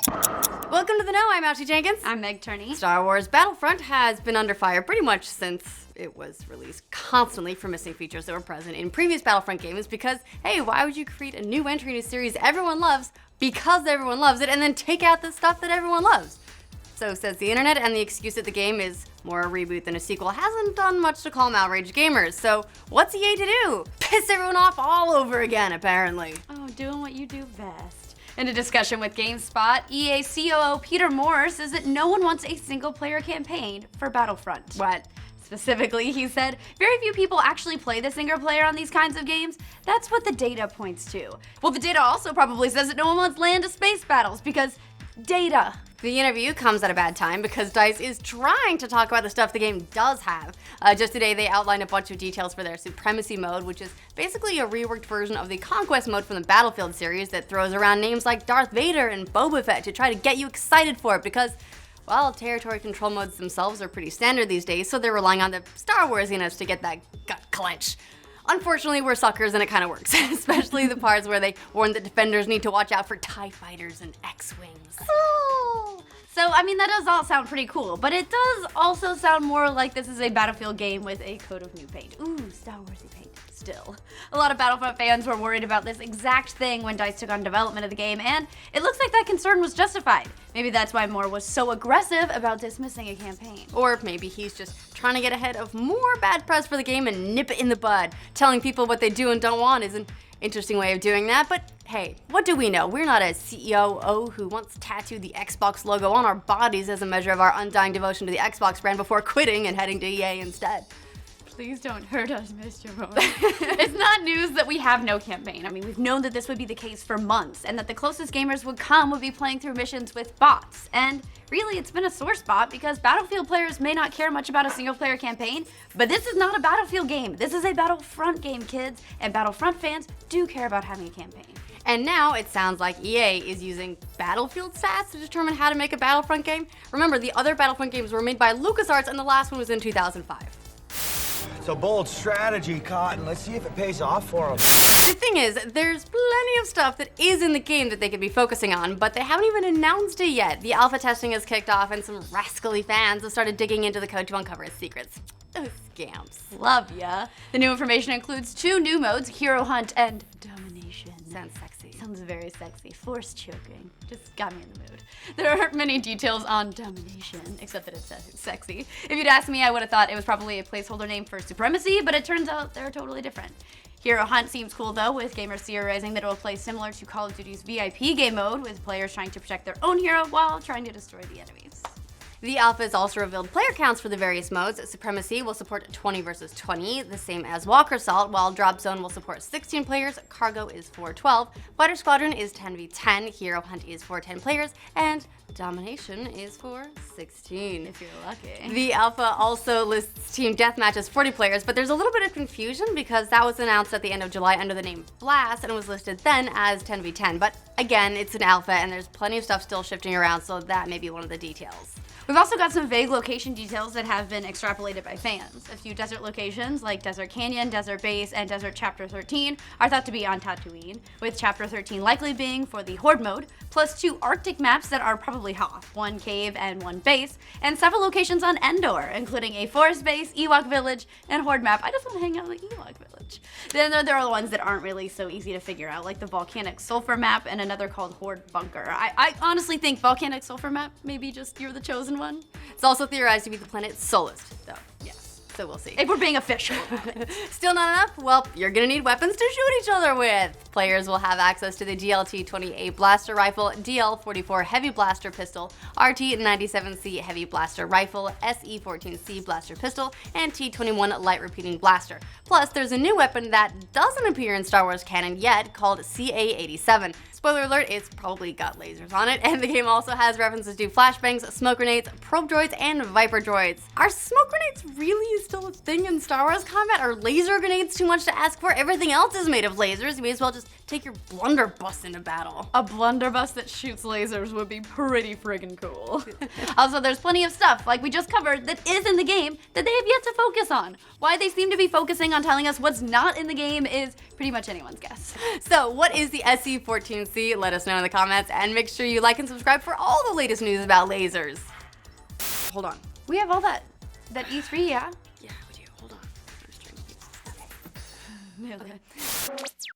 Welcome to the Know. I'm Ashley Jenkins. I'm Meg Turney. Star Wars Battlefront has been under fire pretty much since it was released, constantly for missing features that were present in previous Battlefront games because, hey, why would you create a new entry in a series everyone loves because everyone loves it and then take out the stuff that everyone loves? So says the internet, and the excuse that the game is more a reboot than a sequel hasn't done much to calm outraged gamers. So what's EA to do? Piss everyone off all over again, apparently. Oh, doing what you do best. In a discussion with GameSpot, EA COO Peter Moore says that no one wants a single-player campaign for Battlefront. What? Specifically, he said, very few people actually play the single player on these kinds of games. That's what the data points to. Well, the data also probably says that no one wants land to space battles because data. The interview comes at a bad time because DICE is trying to talk about the stuff the game does have. Just today, they outlined a bunch of details for their Supremacy Mode, which is basically a reworked version of the Conquest mode from the Battlefield series that throws around names like Darth Vader and Boba Fett to try to get you excited for it because, well, territory control modes themselves are pretty standard these days, so they're relying on the Star Wars ENOS to get that gut clench. Unfortunately, we're suckers and it kind of works, especially the parts where they warn that defenders need to watch out for TIE fighters and X-Wings. Cool. So, I mean, that does all sound pretty cool, but it does also sound more like this is a Battlefield game with a coat of new paint. Ooh, Star Warsy paint. Still. A lot of Battlefront fans were worried about this exact thing when DICE took on development of the game, and it looks like that concern was justified. Maybe that's why Moore was so aggressive about dismissing a campaign. Or maybe he's just trying to get ahead of more bad press for the game and nip it in the bud. Telling people what they do and don't want is an interesting way of doing that, but hey, what do we know? We're not a CEO who once tattooed the Xbox logo on our bodies as a measure of our undying devotion to the Xbox brand before quitting and heading to EA instead. Please don't hurt us, Mr. Moore. It's not news that we have no campaign. I mean, we've known that this would be the case for months, and that the closest gamers would come would be playing through missions with bots. And really, it's been a sore spot because Battlefield players may not care much about a single-player campaign, but this is not a Battlefield game. This is a Battlefront game, kids, and Battlefront fans do care about having a campaign. And now it sounds like EA is using Battlefield stats to determine how to make a Battlefront game. Remember, the other Battlefront games were made by LucasArts, and the last one was in 2005. It's a bold strategy, Cotton. Let's see if it pays off for them. The thing is, there's plenty of stuff that is in the game that they could be focusing on, but they haven't even announced it yet. The alpha testing has kicked off, and some rascally fans have started digging into the code to uncover its secrets. Those scamps. Love ya. The new information includes 2 new modes, Hero Hunt and Domination. Sounds sexy. Sounds very sexy. Force choking. Just got me in the mood. There aren't many details on Domination, except that it's sexy. If you'd asked me, I would have thought it was probably a placeholder name for Supremacy, but it turns out they're totally different. Hero Hunt seems cool though, with gamers theorizing that it will play similar to Call of Duty's VIP game mode, with players trying to protect their own hero while trying to destroy the enemies. The alpha has also revealed player counts for the various modes. Supremacy will support 20 versus 20, the same as Walker Assault, while Drop Zone will support 16 players, Cargo is for 12, Fighter Squadron is 10v10, Hero Hunt is for 10 players, and Domination is for 16. If you're lucky. The alpha also lists Team Deathmatch as 40 players, but there's a little bit of confusion because that was announced at the end of July under the name Blast and was listed then as 10v10. But again, it's an alpha and there's plenty of stuff still shifting around, so that may be one of the details. We've also got some vague location details that have been extrapolated by fans. A few desert locations like Desert Canyon, Desert Base, and Desert Chapter 13 are thought to be on Tatooine, with Chapter 13 likely being for the Horde mode, plus 2 Arctic maps that are probably Hoth, 1 cave and 1 base, and several locations on Endor, including a forest base, Ewok village, and Horde map. I just want to hang out in the Ewok village. Then there are the ones that aren't really so easy to figure out, like the Volcanic Sulfur map and another called Horde Bunker. I honestly think Volcanic Sulfur map, maybe just you're the chosen one. It's also theorized to be the planet Solus, though. Yes, so we'll see. If we're being official about it. Still not enough? Well, you're gonna need weapons to shoot each other with. Players will have access to the DLT-28 blaster rifle, DL-44 heavy blaster pistol, RT-97C heavy blaster rifle, SE-14C blaster pistol, and T-21 light repeating blaster. Plus, there's a new weapon that doesn't appear in Star Wars canon yet called CA-87. Spoiler alert, it's probably got lasers on it, and the game also has references to flashbangs, smoke grenades, probe droids, and viper droids. Are smoke grenades really still a thing in Star Wars combat? Are laser grenades too much to ask for? Everything else is made of lasers. You may as well just take your blunderbuss into battle. A blunderbuss that shoots lasers would be pretty friggin' cool. Also, there's plenty of stuff, like we just covered, that is in the game that they have yet to focus on. Why they seem to be focusing on telling us what's not in the game is pretty much anyone's guess. So, what is the SE-14C see? Let us know in the comments, and make sure you like and subscribe for all the latest news about lasers. Hold on. We have all that E3, yeah? Yeah, we do. Hold on. I'm just trying to keep this. Okay.